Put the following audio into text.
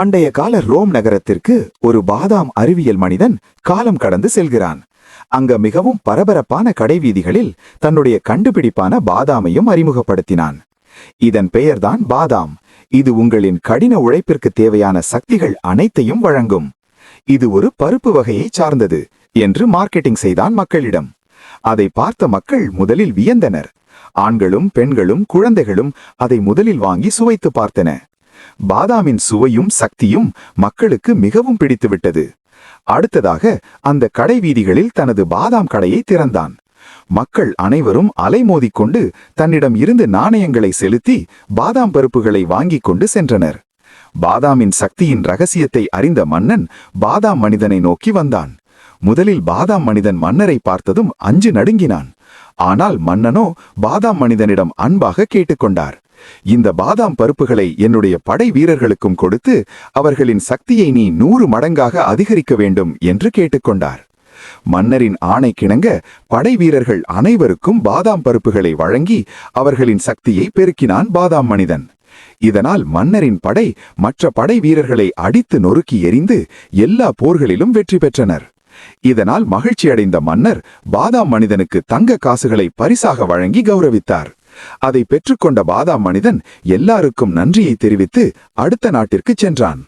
பண்டைய கால ரோம் நகரத்திற்கு ஒரு பாதாம் அறிவியல் மனிதன் காலம் கடந்து செல்கிறான். அங்க மிகவும் பரபரப்பான கடைவீதிகளில் தன்னுடைய கண்டுபிடிப்பான பாதாமையும் அறிமுகப்படுத்தினான். இதன் பெயர்தான் பாதாம். இது உங்களின் கடின உழைப்பிற்கு தேவையான சக்திகள் அனைத்தையும் வழங்கும். இது ஒரு பருப்பு வகையை சார்ந்தது என்று மார்க்கெட்டிங் செய்தான் மக்களிடம். அதை பார்த்த மக்கள் முதலில் வியந்தனர். ஆண்களும் பெண்களும் குழந்தைகளும் அதை முதலில் வாங்கி சுவைத்து பார்த்தன. பாதாமின் சுவையும் சக்தியும் மக்களுக்கு மிகவும் பிடித்துவிட்டது. அடுத்ததாக அந்த கடைவீதிகளில் தனது பாதாம் கடையை திறந்தான். மக்கள் அனைவரும் அலைமோதிக்கொண்டு தன்னிடம் இருந்து நாணயங்களை செலுத்தி பாதாம் பருப்புகளை வாங்கிக் கொண்டு சென்றனர். பாதாமின் சக்தியின் ரகசியத்தை அறிந்த மன்னன் பாதாம் மனிதனை நோக்கி வந்தான். முதலில் பாதாம் மனிதன் மன்னரை பார்த்ததும் அஞ்சு நடுங்கினான். ஆனால் மன்னனோ பாதாம் மனிதனிடம் அன்பாக கேட்டுக்கொண்டார். இந்த பாதாம் பருப்புகளை என்னுடைய படை வீரர்களுக்கும் கொடுத்து அவர்களின் சக்தியை நீ 100 மடங்காக அதிகரிக்க வேண்டும் என்று கேட்டுக்கொண்டார். மன்னரின் ஆணை கிணங்க படை வீரர்கள் அனைவருக்கும் பாதாம் பருப்புகளை வழங்கி அவர்களின் சக்தியை பெருக்கினான் பாதாம் மனிதன். இதனால் மன்னரின் படை மற்ற படை வீரர்களை அடித்து நொறுக்கி எறிந்து எல்லா போர்களிலும் வெற்றி பெற்றனர். இதனால் மகிழ்ச்சியடைந்த மன்னர் பாதாம் மனிதனுக்கு தங்க காசுகளை பரிசாக வழங்கி கௌரவித்தார். அதை பெற்றுக்கொண்ட பாதாம் மனிதன் எல்லாருக்கும் நன்றியை தெரிவித்து அடுத்த நாட்டிற்கு சென்றான்.